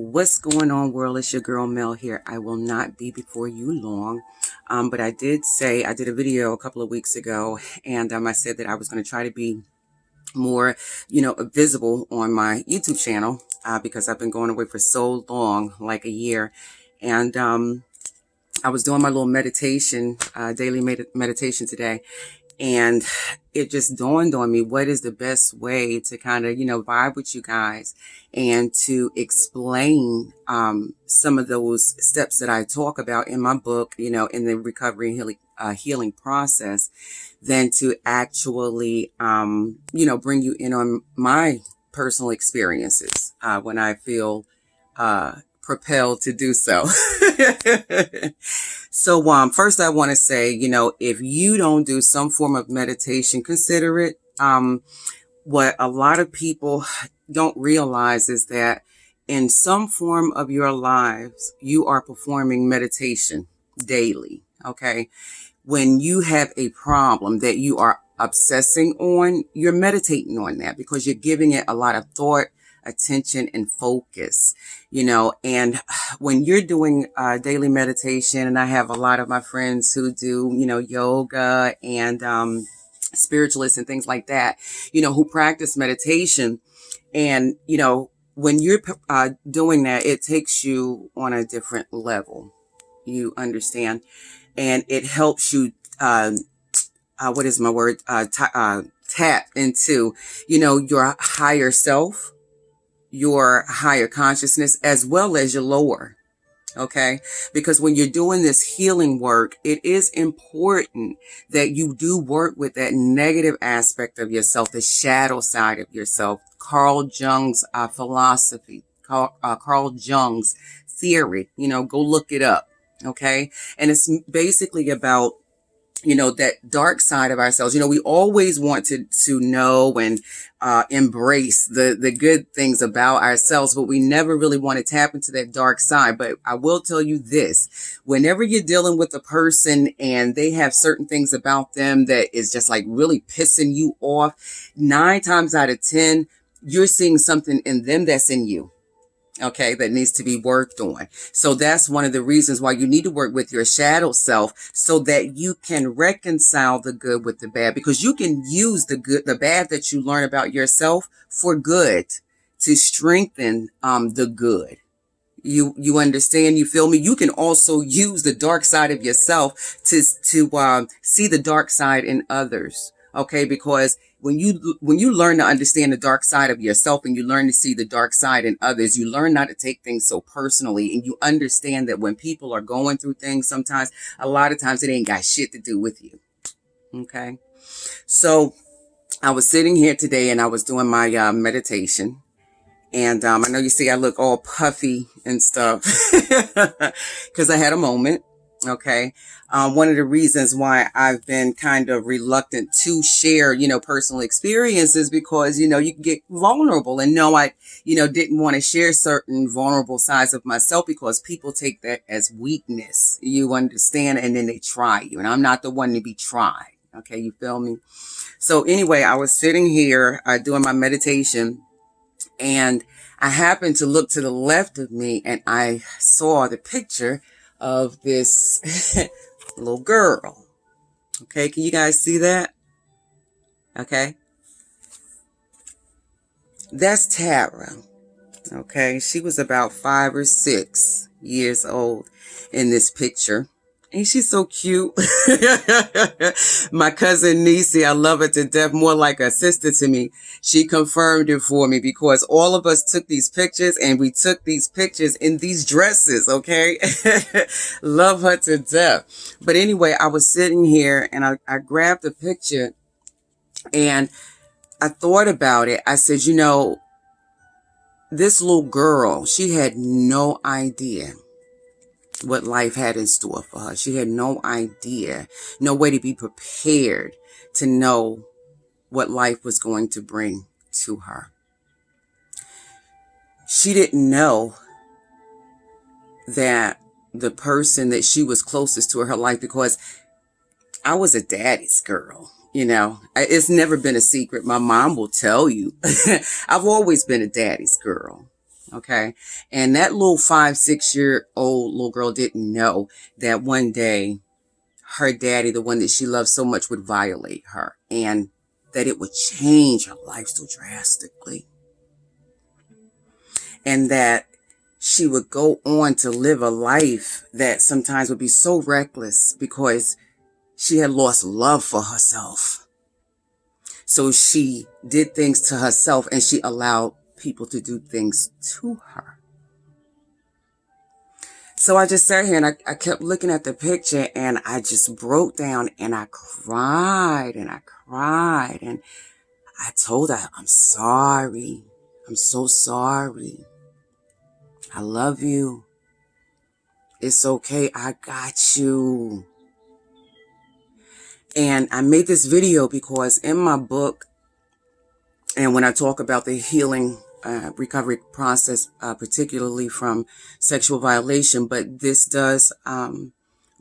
What's going on, world? It's your girl Mel here. I will not be before you long, but I did a video a couple of weeks ago, and I said that I was going to try to be more, visible on my YouTube channel because I've been going away for so long, like a year, and I was doing my little meditation, daily meditation today. And it just dawned on me, what is the best way to kind of, vibe with you guys and to explain some of those steps that I talk about in my book, in the recovery and healing process, than to actually, bring you in on my personal experiences when I feel propelled to do so. So first I want to say, if you don't do some form of meditation, consider it. What a lot of people don't realize is that in some form of your lives, you are performing meditation daily. Okay. When you have a problem that you are obsessing on, you're meditating on that because you're giving it a lot of thought, attention, and focus, and when you're doing daily meditation, and I have a lot of my friends who do, yoga and spiritualists and things like that, who practice meditation. And, when you're doing that, it takes you on a different level, you understand, and it helps you, tap into, your higher self, your higher consciousness, as well as your lower. Okay. Because when you're doing this healing work, it is important that you do work with that negative aspect of yourself, the shadow side of yourself. Carl Jung's philosophy, Carl Jung's theory, go look it up. Okay. And it's basically about, that dark side of ourselves. We always want to know and embrace the good things about ourselves, but we never really want to tap into that dark side. But I will tell you this, whenever you're dealing with a person and they have certain things about them that is just like really pissing you off, 9 times out of 10, you're seeing something in them that's in you. Okay, that needs to be worked on. So that's one of the reasons why you need to work with your shadow self, so that you can reconcile the good with the bad, because you can use the bad that you learn about yourself for good, to strengthen the good. You understand? You feel me? You can also use the dark side of yourself to see the dark side in others. Okay, because when you learn to understand the dark side of yourself and you learn to see the dark side in others, you learn not to take things so personally, and you understand that when people are going through things, sometimes, a lot of times, it ain't got shit to do with you. Okay, so I was sitting here today and I was doing my meditation. And I know you see I look all puffy and stuff because I had a moment. Okay. One of the reasons why I've been kind of reluctant to share, personal experiences, because, you can get vulnerable. And no, I, didn't want to share certain vulnerable sides of myself because people take that as weakness. You understand? And then they try you. And I'm not the one to be tried. Okay. You feel me? So anyway, I was sitting here doing my meditation, and I happened to look to the left of me, and I saw the picture of this little girl. Okay, can you guys see that? Okay. That's Tara. Okay, she was about 5 or 6 years old in this picture. Ain't she so cute? My cousin Niecy, I love her to death, more like a sister to me. She confirmed it for me, because all of us took these pictures, and we took these pictures in these dresses, okay? Love her to death. But anyway, I was sitting here and I grabbed the picture and I thought about it. I said, this little girl, she had no idea what life had in store for her. She had no idea, no way to be prepared to know what life was going to bring to her. She didn't know that the person that she was closest to in her life, because I was a daddy's girl. It's never been a secret. My mom will tell you, I've always been a daddy's girl. Okay. And that little 5, 6-year-old little girl didn't know that one day her daddy, the one that she loved so much, would violate her, and that it would change her life so drastically. And that she would go on to live a life that sometimes would be so reckless because she had lost love for herself. So she did things to herself, and she allowed people to do things to her. So I just sat here and I kept looking at the picture, and I just broke down and I cried and I cried. And I told her, I'm sorry. I'm so sorry. I love you. It's okay. I got you. And I made this video because in my book, and when I talk about the healing recovery process, particularly from sexual violation, but this does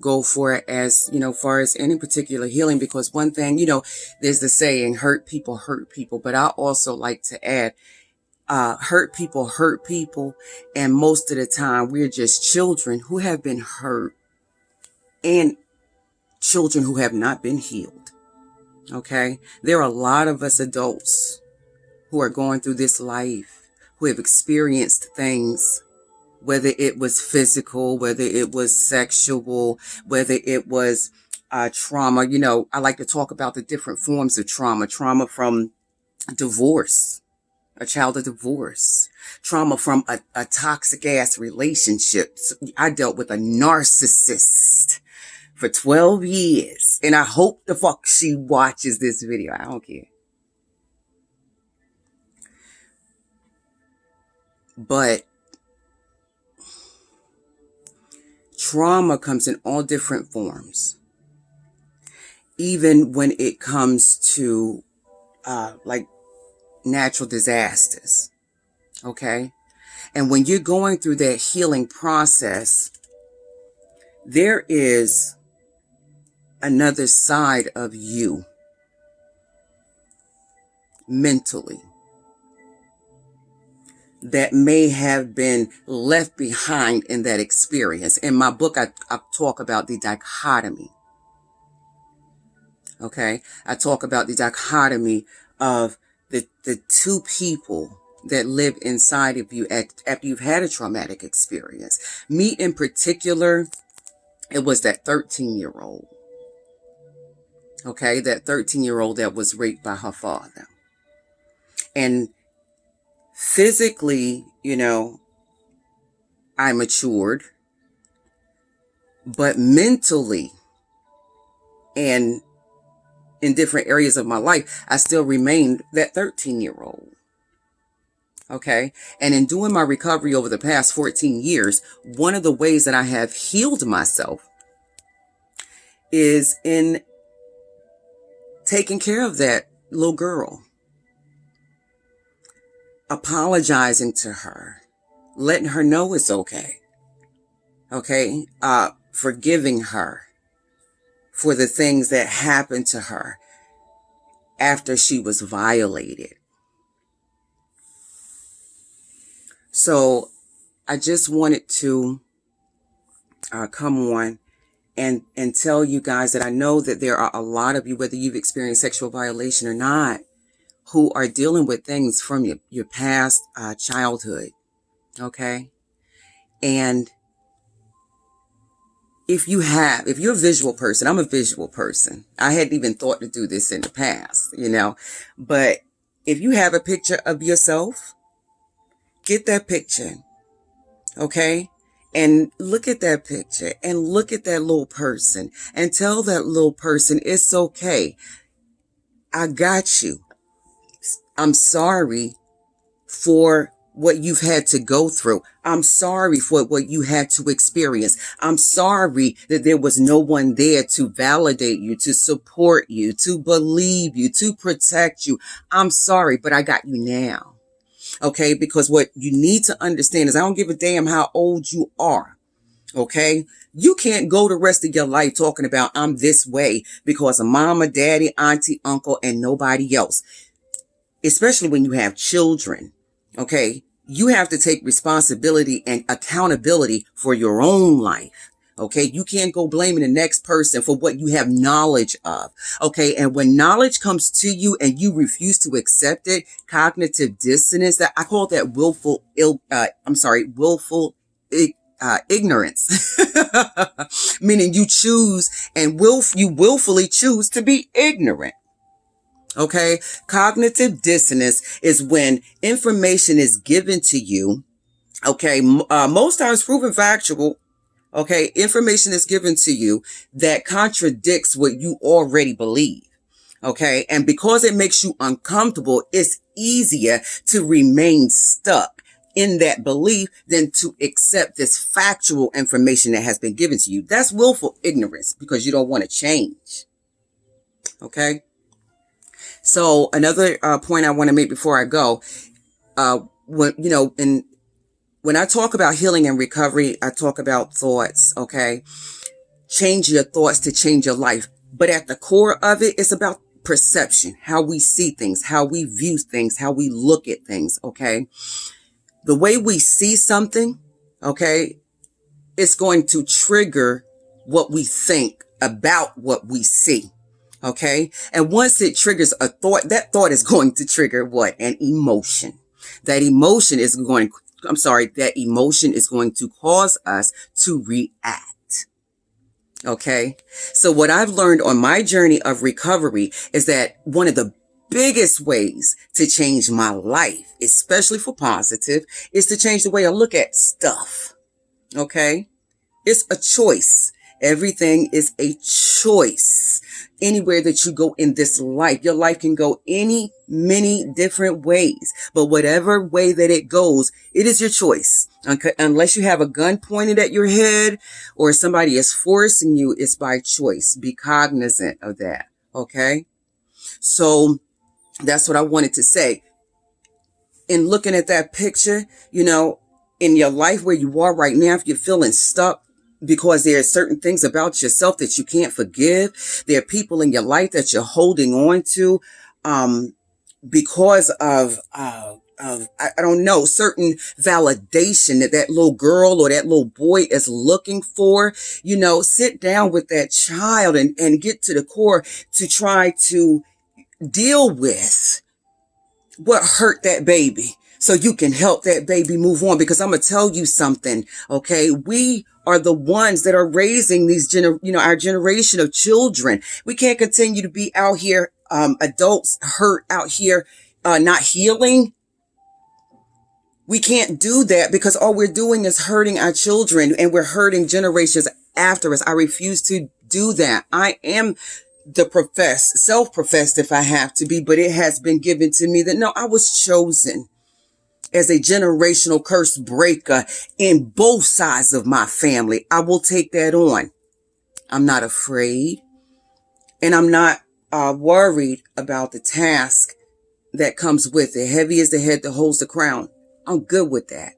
go for it as, far as any particular healing, because one thing, there's the saying, hurt people, but I also like to add, hurt people, and most of the time we're just children who have been hurt and children who have not been healed. Okay? There are a lot of us adults who are going through this life, who have experienced things, whether it was physical, whether it was sexual, whether it was trauma. I like to talk about the different forms of trauma. Trauma from divorce, a child of divorce. Trauma from a toxic ass relationship. I dealt with a narcissist for 12 years. And I hope the fuck she watches this video. I don't care. But trauma comes in all different forms. Even when it comes to like natural disasters. Okay? And when you're going through that healing process, there is another side of you mentally that may have been left behind in that experience. In my book, I talk about the dichotomy. Okay? I talk about the dichotomy of the two people that live inside of you after you've had a traumatic experience. Me in particular, it was that 13-year-old. Okay? That 13-year-old that was raped by her father. And physically, I matured, but mentally and in different areas of my life, I still remained that 13-year-old. Okay. And in doing my recovery over the past 14 years, one of the ways that I have healed myself is in taking care of that little girl. Apologizing to her, letting her know it's okay. Okay? Forgiving her for the things that happened to her after she was violated. So I just wanted to come on and tell you guys that I know that there are a lot of you, whether you've experienced sexual violation or not, who are dealing with things from your past childhood, okay? And if you're a visual person, I'm a visual person. I hadn't even thought to do this in the past, but if you have a picture of yourself, get that picture, okay? And look at that picture and look at that little person and tell that little person it's okay. I got you. I'm sorry for what you've had to go through. I'm sorry for what you had to experience. I'm sorry that there was no one there to validate you, to support you, to believe you, to protect you. I'm sorry, but I got you now. Okay? Because what you need to understand is I don't give a damn how old you are. Okay? You can't go the rest of your life talking about I'm this way because of mama, daddy, auntie, uncle, and nobody else. Especially when you have children, okay? You have to take responsibility and accountability for your own life. Okay, you can't go blaming the next person for what you have knowledge of. Okay, and when knowledge comes to you and you refuse to accept it, cognitive dissonance, that I call that willful ignorance, meaning you choose and you willfully choose to be ignorant. Okay, cognitive dissonance is when information is given to you. Okay, most times proven factual. Okay, information is given to you that contradicts what you already believe. Okay, and because it makes you uncomfortable, it's easier to remain stuck in that belief than to accept this factual information that has been given to you. That's willful ignorance because you don't want to change. Okay, so another point I want to make before I go, when I talk about healing and recovery, I talk about thoughts, okay? Change your thoughts to change your life. But at the core of it, it's about perception, how we see things, how we view things, how we look at things, okay? The way we see something, okay, it's going to trigger what we think about what we see, okay? And once it triggers a thought, that thought is going to trigger what? An emotion. That emotion is going to cause us to react. Okay. So what I've learned on my journey of recovery is that one of the biggest ways to change my life, especially for positive, is to change the way I look at stuff. Okay. It's a choice. Everything is a choice. Anywhere that you go in this life, your life can go many different ways. But whatever way that it goes, it is your choice. Unless you have a gun pointed at your head or somebody is forcing you, it's by choice. Be cognizant of that. Okay? So that's what I wanted to say. In looking at that picture, in your life where you are right now, if you're feeling stuck, because there are certain things about yourself that you can't forgive. There are people in your life that you're holding on to, because of I don't know, certain validation that little girl or that little boy is looking for. Sit down with that child and get to the core to try to deal with what hurt that baby so you can help that baby move on. Because I'm going to tell you something, okay? We are the ones that are raising these, our generation of children. We can't continue to be out here, adults hurt out here, not healing. We can't do that because all we're doing is hurting our children and we're hurting generations after us. I refuse to do that. I am self-professed if I have to be, but it has been given to me that no, I was chosen as a generational curse breaker in both sides of my family. I will take that on. I'm not afraid, and I'm not worried about the task that comes with it. Heavy is the head that holds the crown. I'm good with that.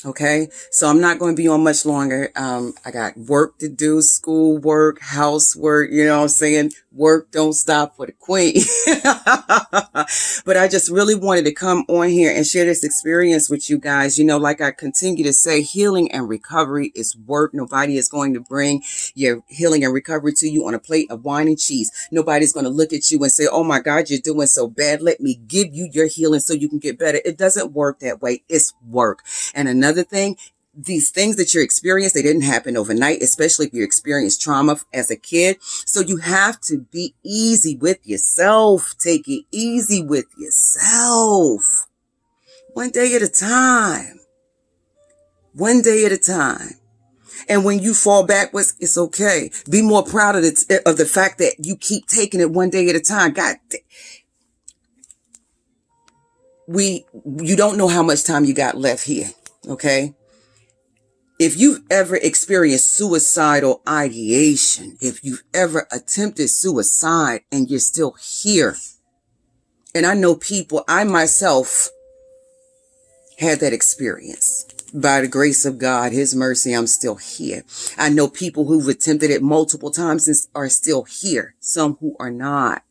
Okay, so I'm not going to be on much longer. I got work to do, school work, housework, you know what I'm saying? Work don't stop for the queen. But I just really wanted to come on here and share this experience with you guys. Like I continue to say, healing and recovery is work. Nobody is going to bring your healing and recovery to you on a plate of wine and cheese. Nobody's going to look at you and say, oh my God, you're doing so bad. Let me give you your healing so you can get better. It doesn't work that way. It's work. And another thing, these things that you're experiencing, they didn't happen overnight, especially if you experienced trauma as a kid. So you have to be easy with yourself. Take it easy with yourself. One day at a time. One day at a time. And when you fall backwards, it's okay. Be more proud of the fact that you keep taking it one day at a time. God, you don't know how much time you got left here. Okay. If you've ever experienced suicidal ideation, if you've ever attempted suicide and you're still here, and I know people, I myself had that experience. By the grace of God, His mercy, I'm still here. I know people who've attempted it multiple times and are still here, some who are not.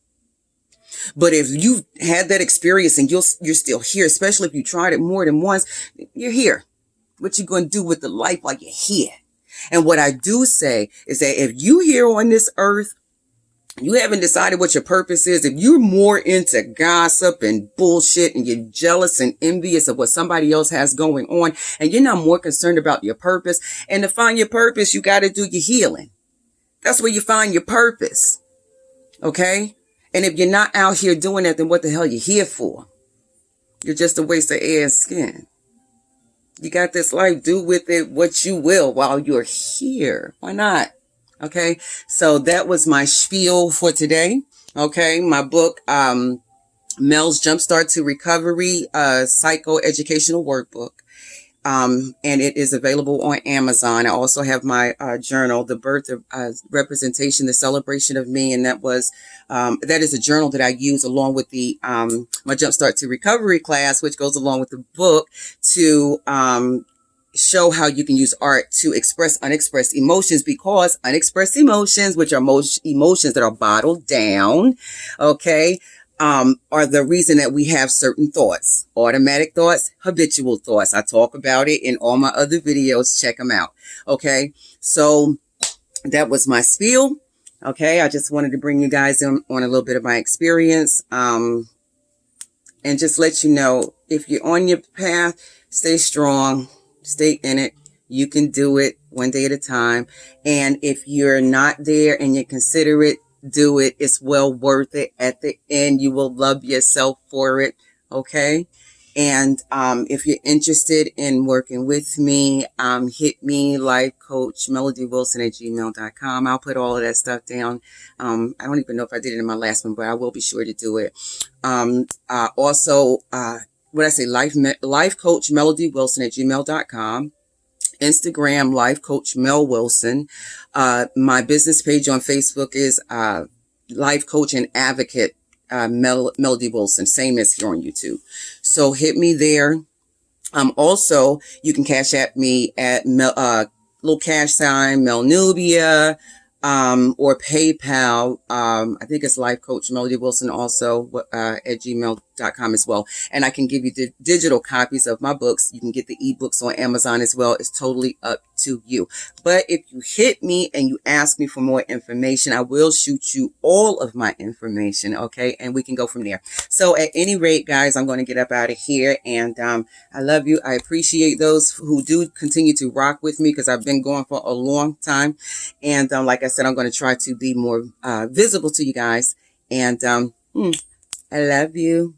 But if you've had that experience and you're still here, especially if you tried it more than once, you're here. What you going to do with the life while you're here? And what I do say is that if you here on this earth, you haven't decided what your purpose is, if you're more into gossip and bullshit and you're jealous and envious of what somebody else has going on, and you're not more concerned about your purpose, and to find your purpose, you got to do your healing. That's where you find your purpose. Okay? And if you're not out here doing that, then what the hell are you here for? You're just a waste of air and skin. You got this life, do with it what you will while you're here. Why not? Okay, so that was my spiel for today. Okay, my book, Mel's Jumpstart to Recovery, Psychoeducational Workbook. And it is available on Amazon. I also have my journal, The Birth of Representation, The Celebration of Me. And that is a journal that I use along with the my Jumpstart to Recovery class, which goes along with the book to show how you can use art to express unexpressed emotions, because unexpressed emotions, which are most emotions that are bottled down, okay, are the reason that we have certain thoughts, automatic thoughts, habitual thoughts. I talk about it in all my other videos. Check them out. Okay. So that was my spiel. Okay. I just wanted to bring you guys on a little bit of my experience. And just let you know, if you're on your path, stay strong, stay in it. You can do it one day at a time. And if you're not there and you consider it, do it. It's well worth it. At the end, you will love yourself for it. Okay. And if you're interested in working with me, hit me, life coach melodywilson@gmail.com. I'll put all of that stuff down. I don't even know if I did it in my last one, but I will be sure to do it. Also, what I say, life coach melodywilson@gmail.com. Instagram, Life Coach Mel Wilson. My business page on Facebook is Life Coach and Advocate Melody Wilson, same as here on YouTube. So hit me there. Also, you can cash at me at little cash sign Mel Nubia, or PayPal. I think it's Life Coach Melody Wilson also at gmail.com as well. And I can give you the digital copies of my books. You can get the ebooks on Amazon as well. It's totally up to you. But if you hit me and you ask me for more information, I will shoot you all of my information. Okay. And we can go from there. So at any rate, guys, I'm going to get up out of here. And I love you. I appreciate those who do continue to rock with me, because I've been going for a long time. And like I said, I'm going to try to be more visible to you guys. And I love you.